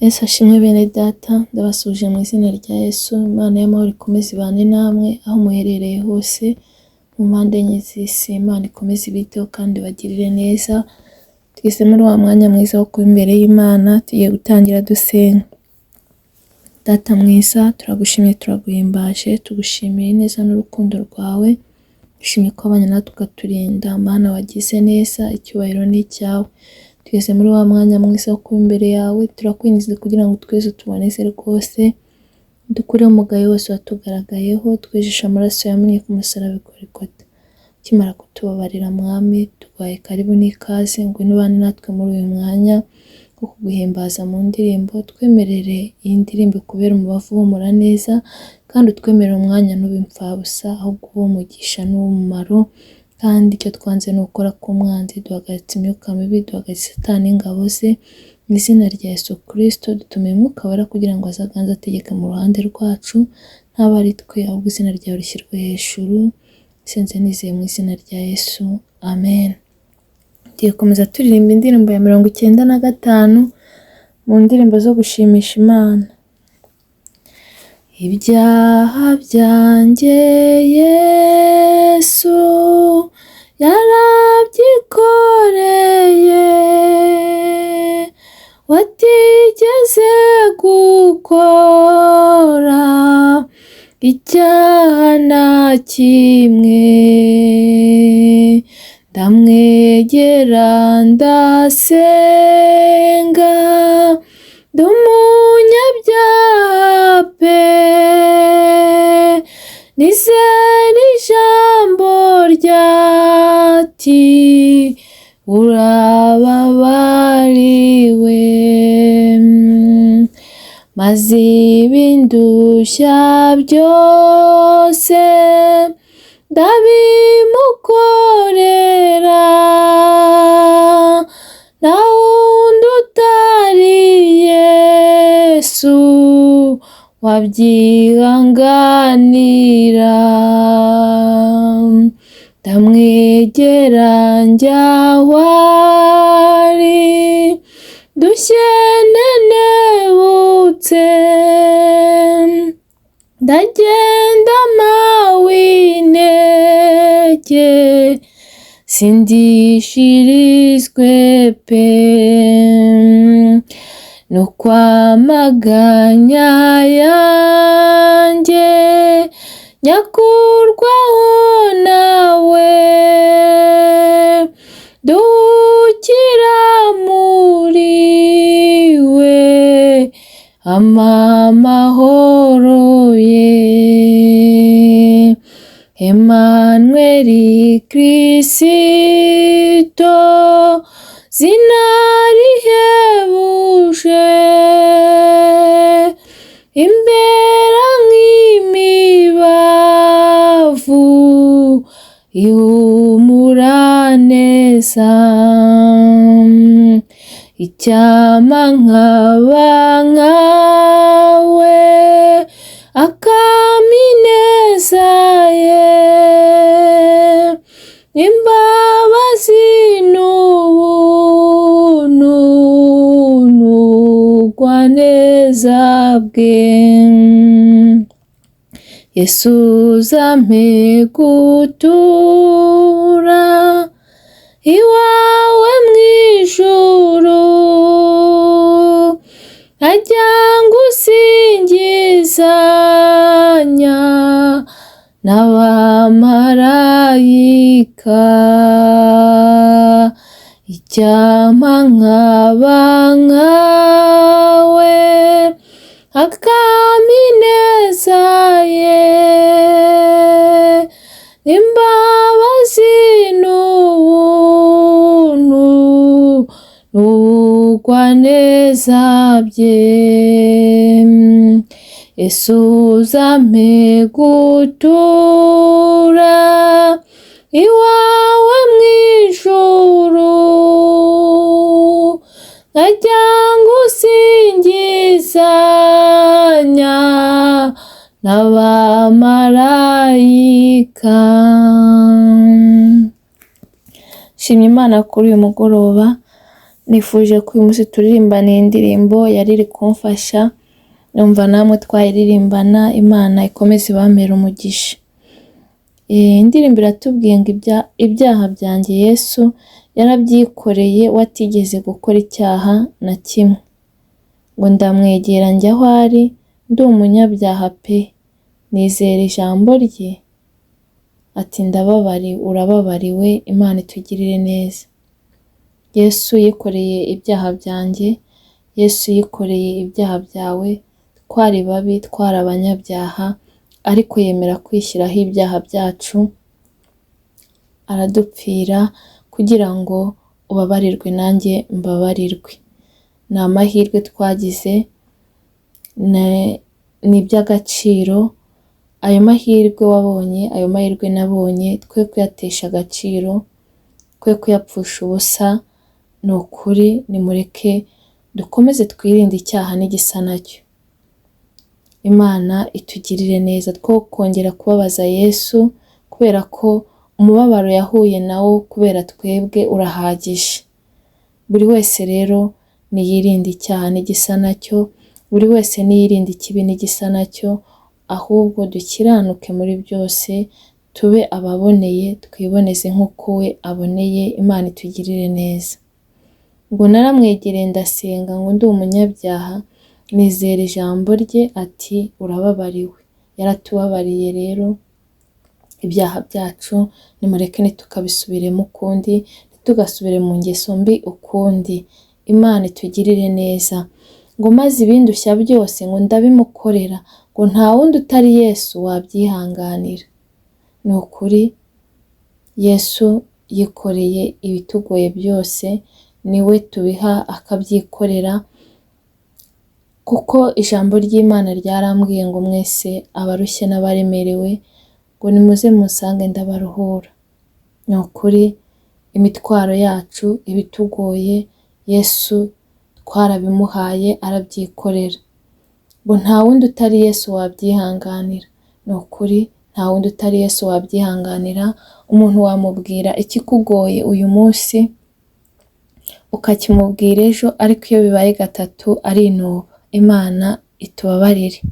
Yesu ashimwe bene data, ndabasuje mu izina rya Yesu. Imana y'amahoro ikomeze ibane namwe aho muherereye hose mu mpande enye z'isi. Imana ikomeze ibiteho kandi bagirire neza. Twese muri wa mwanya mwiza wo kuba imbere y'Imana, tugiye gutangira dusenga. Data mwiza, turagushimye, turaguhimbaje, tugushimiye neza n'urukundo rwawe. Dushimye ko abanye natwe ukaturinda. Mana wagize neza, icyubahiro ni icyawe. Twese muri wa mwanya mwiza wo kuba imbere yawe, turakwinjiza kugira ngo twese tuboneze rwose, dukureho umugayo wose watugaragayeho, twejeshe amaraso yamenye ku musaraba Golgotha. Ukimara kutubabarira mwami, tuguhaye karibu n'ikaze, ngwino ubane natwe muri uyu mwanya wo kuguhimbaza mu ndirimbo. Twemerere iyi ndirimbo kubera umubavu uhumura neza, kandi utwemerere umwanya ntube impfabusa, ahubwo ube umugisha n'uw'umumaro. Kandi icyo twanze ni ukora k'umwanzi, duhagaritse imyuka mibi, duhagaritse Satani n'ingabo ze. Mu izina rya Yesu Kristo dutumiye Umwuka Wera kugira ngo azaganze ategeke mu ruhande rwacu, ntabe ari twe, ahubwo izina ryawe rishyirwe hejuru. Senze nizeye mu izina rya Yesu, amen. Tugiye komeza turirimba indirimbo ya 95 mu ndirimbo zo gushimisha Imana. Ibyaha byanjye Yesu yarabyikoreye, watigeze gukora icyaha na kimwe. Ndamwegera ndasenga, ndi umunyabyaha pe, nizera ijambo ryati urababariwe, maze ibindushya byose ndabimukorera, nta wundi utari Yesu wabyihanganira. Ndamwegera njya aho ari, ndushye nenebutse, ndagenda mpawe intege, sindishirizwe pe, nuko amaganya yanjye nyakurwaho nawe, duhukira muri we, amahoro ye. Emmanuel Kristo, zina rihebuje, imbera nk'imibavu, ihumura neza. Icyama nkaba nkawe, akama ineza ye, imbabazi n'ubuntu n'ubugwaneza bwe. Yesu uzampe gutura iwawe mw'ijuru, nkajya ngusingizanya n'abamarayika. Icyampa nkaba nkawe, akama ineza ye, imbabazi n'ubuntu n'ubugwaneza bye. Yesu uzampe gutura iwawe mw'ijuru, nkajya ngusingizanya n'abamarayika. Shimye Imana kuri uyu mugoroba, nifuje ko uyu munsi turirimbana iyi ndirimbo yari iri kumfasha, numva namwe twayiririmbana, Imana ikomeze ibamere umugisha. Indirimbo iratubwiye ngo ibyaha byanjye Yesu yarabyikoreye watigeze gukora icyaha na kimwe, ngo ndamwegera njya aho ari, ndi umunyabyaha pe, nizera ijambo rye, ati ndababariwe, urababariwe, Imana itugirire neza. Yesu yikoreye ibyaha byanjye, Yesu yikoreye ibyaha byawe, twari babi, twari abanyabyaha, ariko yemera kwishyiraho ibyaha byacu, aradupfira kugira ngo ubabarirwe nanjye mbabarirwe. Ni amahirwe twagize, ni iby'agaciro. Ayo mahirwe wabonye, ayo mahirwe nabonye, twe kuyatesha agaciro, twe kuyapfusha ubusa. Ni ukuri, nimureke dukomeze twirinde icyaha n'igisa nacyo. Imana itugirire neza, two kongera kubabaza Yesu, kubera ko umubabaro yahuye nawo kubera twebwe urahagije. Buri wese rero niyirinde icyaha n'igisa nacyo, buri wese niyirinde ikibi n'igisa nacyo, ahubwo dukiranuke muri byose, tube ababoneye, twiboneze nk'uko we aboneye. Imana itugirire neza. Ngo naramwegereye ndasenga, ngo ndi umunyabyaha, nizera ijambo rye, ati urababariwe. Yaratubabariye rero ibyaha byacu, nimureke ntitukabisubiremo ukundi, ntitugasubire mu ngeso mbi ukundi. Imana itugirire neza. Ngo maze ibindushya byose ngo ndabimukorera, ngo nta wundi utari Yesu wabyihanganira. Ni ukuri, Yesu yikoreye ibitugoye byose, niwe tubiha akabyikorera, kuko ijambo ry'Imana ryarambwiye ngo mwese abarushye n'abaremerewe, ngo nimuze musange ndabaruhura. Ni ukuri, imitwaro yacu, ibitugoye, Yesu twarabimuhaye arabyikorera. Ngo nta wundi utari Yesu wabyihanganira. Ni ukuri, nta wundi utari Yesu wabyihanganira. Umuntu wamubwira ikikugoye uyu munsi, ukakimubwira ejo, ariko iyo bibaye gatatu arinuba. Imana itubabarire.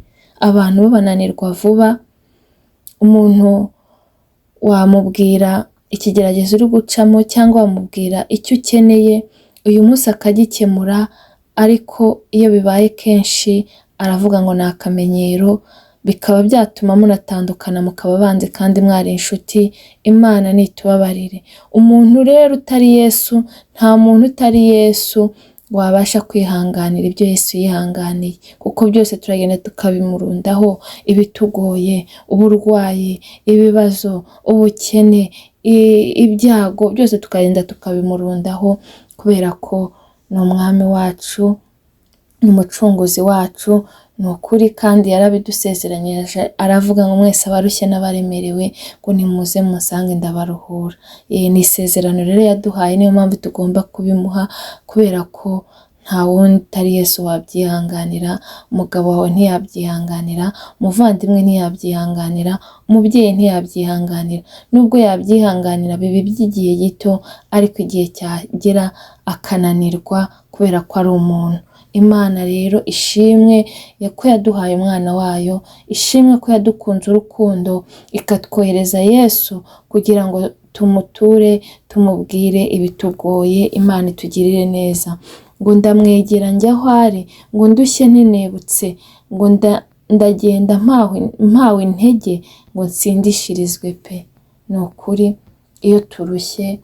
Abantu bananirwa vuba, umuntu wamubwira ikigeragezo uri gucamo, cyangwa wamubwira icyo ukeneye uyu munsi akagikemura, ariko iyo bibaye kenshi aravuga ngo ni akamenyero, bikaba byatuma munatandukana, mukaba banze kandi mwari inshuti. Imana nitubabarire. Umuntu rero utari Yesu, nta muntu utari Yesu wabasha kwihanganira ibyo Yesu yihanganiye, kuko byose turagenda tukabimurundaho, ibitugoye, uburwayi, ibibazo, ubukene, ibyago, byose tukagenda tukabimurundaho, kubera ko ni umwami wacu, ni umucunguzi wacu. Ni ukuri, kandi yarabidusezeranyije, aravuga ngo mwese abarushye n'abaremerewe, ngo nimuze musange ndabaruhura. Ni isezerano rero yaduhaye, niyo mpamvu tugomba kubimuha, kubera ko nta wundi utari Yesu wabyihanganira. Umugabo wawe ntiyabyihanganira, umuvandimwe ntiyabyihanganira, umubyeyi ntiyabyihanganira. Nubwo yabyihanganira biba by'igihe gito, ariko igihe cyagera akananirwa, kubera ko ari umuntu. Imana rero ishimwe ko yaduhaye umwana wayo, ishimwe ko yadukunze urukundo, ikatwohereza Yesu kugira ngo tumuture, tumubwire ibitugoye. Imana itugirire neza. Ngo ndamwegera njya aho ari, ngo ndushye ntenebutse, ngo ndagenda mpawe intege, ngo nsindishirizwe pe. Ni ukuri, iyo turushye,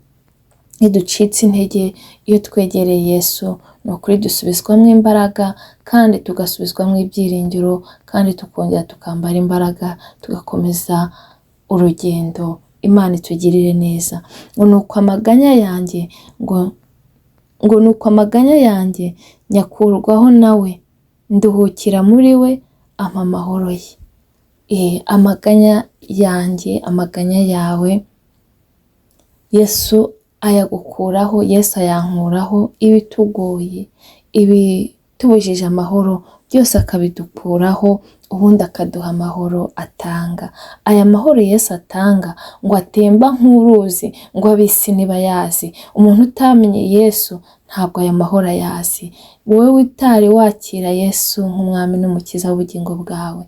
niducitse intege, iyo twegereye Yesu, ni ukuri dusubizwamo imbaraga, kandi tugasubizwamo ibyiringiro, kandi tukongera tukambara imbaraga, tugakomeza urugendo. Imana itugirire neza. Ngo nuko amaganya yanjye, ngo nuko amaganya yanjye nyakurwaho nawe, nduhukira muri we, ampa amahoro ye. Amaganya yanjye, amaganya yawe, Yesu ayagukuraho, Yesu ayankuraho, ibitugoye, ibitubujije amahoro, byose akabidukuraho, ubundi akaduha amahoro atanga. Aya mahoro Yesu atanga, ngo atemba nk'uruzi, ngo ab'isi ntibayazi. Umuntu utamenye Yesu ntabwo aya mahoro ayazi. Wowe utari wakira Yesu nk'umwami n'umukiza w'ubugingo bwawe,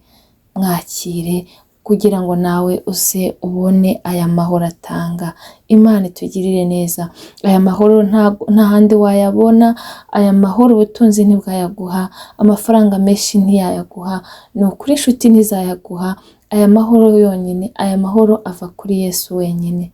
mwakire kugira ngo nawe uze ubone aya mahoro atanga. Imana itugirire neza. Aya mahoro nta handi wayabona. Aya mahoro ubutunzi ntibwayaguha, amafaranga menshi ntiyayaguha, ni ukuri inshuti ntizayaguha. Aya mahoro yonyine, aya mahoro ava kuri Yesu wenyine.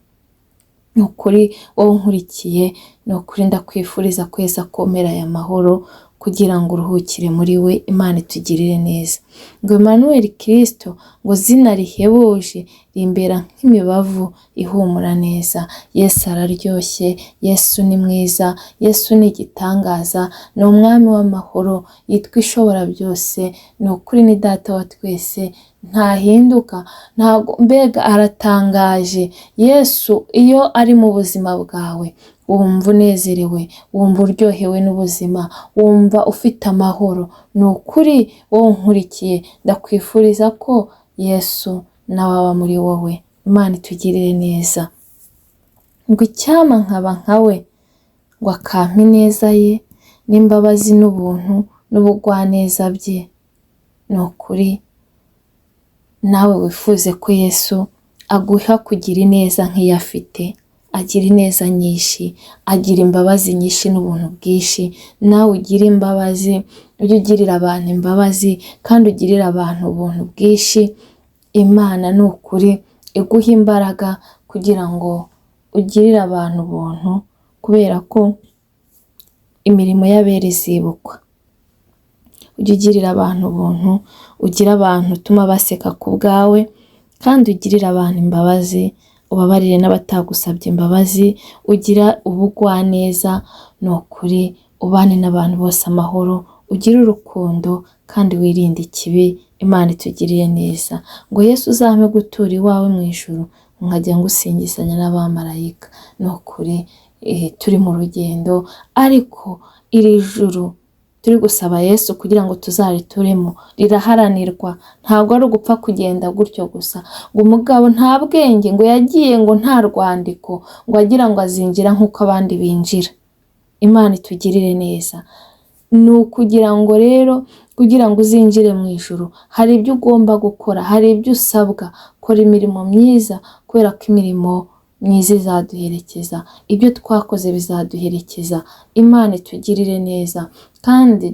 Ni ukuri wowe unkurikiye, ni ukuri ndakwifuriza kweza komera aya mahoro kugira ngo uruhukire muri we. Imana itugirire neza. Ngo Emmanuel Kristo, ngo zina rihebuje rimbera nk'imibavu ihumura neza. Yesu araryoshye, Yesu ni mwiza, Yesu ni igitangaza, ni umwami w'amahoro, yitwa ishobora byose, ni ukuri ni data wa twese, ntahinduka, ntabwo mbega aratangaje. Yesu iyo ari mu buzima bwawe wumva unezerewe, wumva uryohewe n'ubuzima, wumva ufite amahoro. Ni ukuri wowe unkurikiye, ndakwifuriza ko Yesu nawe aba muri wowe. Imana itugirire neza. Ngo icyama nkaba nkawe, ngo akampa ineza ye n'imbabazi n'ubuntu n'ubugwaneza bye. Ni ukuri nawe wifuze ko Yesu aguha kugira ineza nk'iyo afite. Agira ineza nyinshi, agira imbabazi nyinshi n'ubuntu bwinshi. Nawe ugira imbabazi, ujye ugirira abantu imbabazi kandi ugirira abantu ubuntu bwinshi. Imana ni ukuri iguha imbaraga kugira ngo ugirire abantu ubuntu, kubera ko imirimo y'abera izibukwa. Ujye ugirira abantu ubuntu, ugira abantu utuma baseka ku bwawe, kandi ugirira abantu imbabazi, ubabarire n'abatagusabye imbabazi, ugira ubugwaneza. Ni ukuri ubane n'abantu bose amahoro, ugire urukundo kandi wirinde ikibi. Imana itugiriye neza. Ngo Yesu uzampe gutura iwawe mu ijuru, nkajya ngusingizanya n'abamarayika. Ni ukuri turi mu rugendo, ariko iri juru turi gusaba Yesu kugira ngo tuzarituremo riraharanirwa. Ntabwo ari ugupfa kugenda gutyo gusa. Ngo umugabo nta bwenge, ngo yagiye ngo nta rwandiko, ngo agira ngo azinjira nk'uko abandi binjira. Imana itugirire neza. Ni ukugira ngo rero kugira ngo uzinjire mu ijuru hari ibyo ugomba gukora, hari ibyo usabwa. Kora imirimo myiza, kubera ko imirimo myiza izaduherekeza, ibyo twakoze bizaduherekeza. Imana itugirire neza kandi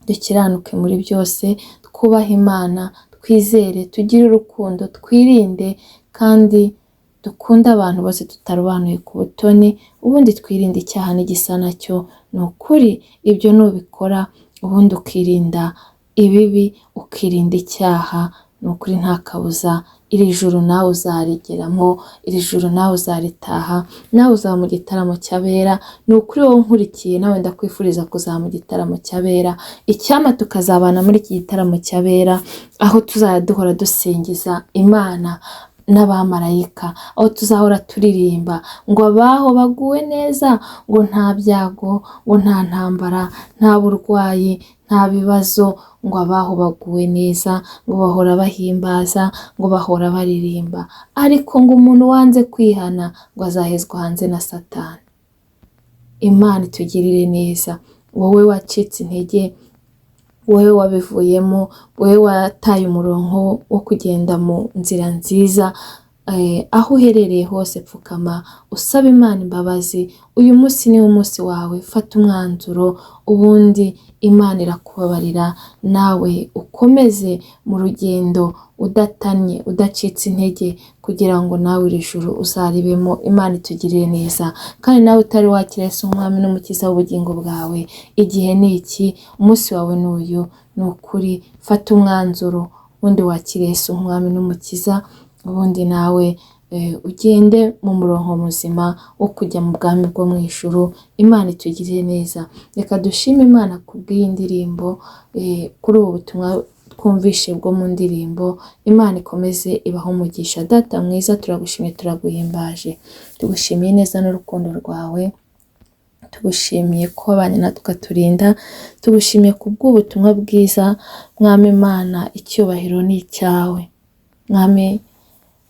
dukiranuke muri byose, twubahe Imana, twizere, tugire urukundo, twirinde kandi dukunde abantu bose tutarobanuye ku butoni, ubundi twirinde icyaha n'igisa nacyo. Ni ukuri ibyo nubikora, ubundi ukirinda ibibi, ukirinda icyaha, ni ukuri nta kabuza iri juru nawe uzarigeramo, iri juru nawe uzaritaha, nawe uzaba mu gitaramo cy'abera. Ni ukuri wowe unkurikiye, nawe ndakwifuriza kuzaba mu gitaramo cy'abera. Icyama tukazabana muri iki gitaramo cy'abera, aho tuzajya duhora dusingiza Imana n'abamarayika, aho tuzahora turirimba ngo abaho baguwe neza, ngo nta byago, ngo nta ntambara, nta burwayi, nta bibazo, ngo abaho baguwe neza, ngo bahora bahimbaza, ngo bahora baririmba. Ariko ngo umuntu wanze kwihana, ngo azahezwa hanze na Satani. Imana itugirire neza. Wowe wacitse intege, wowe wabivuyemo, wowe wataye umurongo wo kugenda mu nzira nziza, aho uherereye hose pfukama usaba Imana imbabazi. Uyu munsi niwo munsi wawe, fata umwanzuro, ubundi Imana irakubabarira. Nawe ukomeze mu rugendo udatanye, udacitse intege, kugira ngo nawe iri juru uzaribemo. Imana itugirire neza. Kandi nawe utari wakira Yesu nk'umwami n'umukiza w'ubugingo bwawe, igihe ni iki, umunsi wawe ni uyu. Ni ukuri fata umwanzuro, ubundi wakire Yesu nk'umwami n'umukiza, ubundi nawe ugende mu murongo muzima wo kujya mu bwami bwo mu ijuru. Imana itugirire neza. Reka dushime Imana kubw'iyi ndirimbo, kuri ubu butumwa twumvishe bwo mu ndirimbo. Imana ikomeze ibaho umugisha. Data mwiza, turagushimiye, turaguhimbaje, tugushimiye neza n'urukundo rwawe, tugushimiye ko wabanye natwe ukaturinda, tugushimiye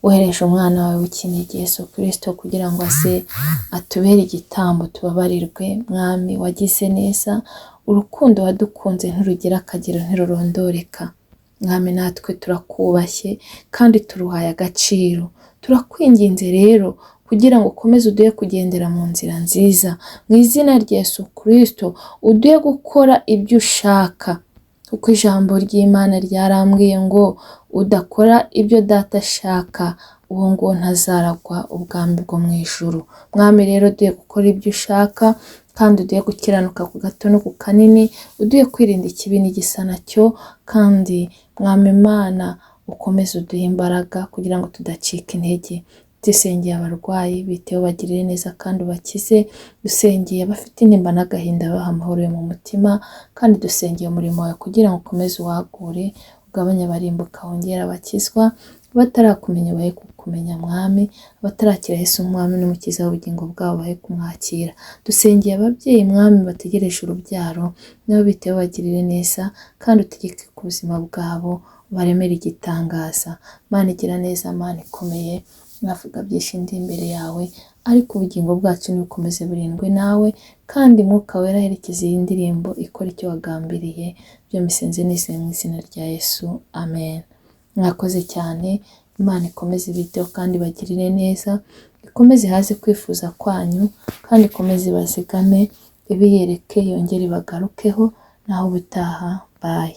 wohereje umwana wawe w'ikinege Yesu Kristo kugira ngo aze atubere igitambo tubabarirwe. Mwami wagize neza, urukundo wadukunze nturugira akagero ntirurondoreka. Mwami natwe turakubashye kandi turuhaye agaciro. Turakwinginze rero kugira ngo ukomeze uduhe kugendera mu nzira nziza, mu izina rya Yesu Kristo uduhe gukora ibyo ushaka, kuko ijambo ry'Imana ryarambwiye ngo udakora ibyo data ashaka uwo ngo ntazaragwa ubwami bwo mu ijuru. Mwami rero uduhe gukora ibyo ushaka kandi uduhe gukiranuka ku gato no ku kanini, uduhe kwirinda ikibi n'igisa nacyo, kandi Mwami Imana ukomeze uduhe imbaraga kugira ngo tudacika intege. Dusengeye abarwayi, biteho bagirire neza kandi ubakize. Dusengeye abafite intimba n'agahinda, baha amahoro yo mu mutima, kandi dusengeye umurimo wawe kugira ngo ukomeze uwagure, ugabanye abarimbuka, wongere abakizwa. Abatarakumenya bahe kukumenya Mwami, abatarakira Yesu Mwami n'umukiza w'ubugingo bwabo bahe kumwakira. Dusengeye ababyeyi Mwami bategereje urubyaro, nabo biteho bagirire neza kandi utegeke ku buzima bwabo, baremere igitangaza. Mana igira neza, Mana ikomeye, navuga byinshi ndi imbere yawe, ariko ubugingo bwacu nibukomeze burindwe nawe, kandi Mwuka Wera aherekeze iyi ndirimbo ikora icyo wagambiriye. Byo misenze nizeye mu izina rya Yesu, amen. Mwakoze cyane, Imana ikomeze ibiteho kandi bagirire neza, ikomeze haze kwifuza kwanyu, kandi ikomeze bazigame, ibiyereke, yongere ibagarukeho. Naho ubutaha, bye.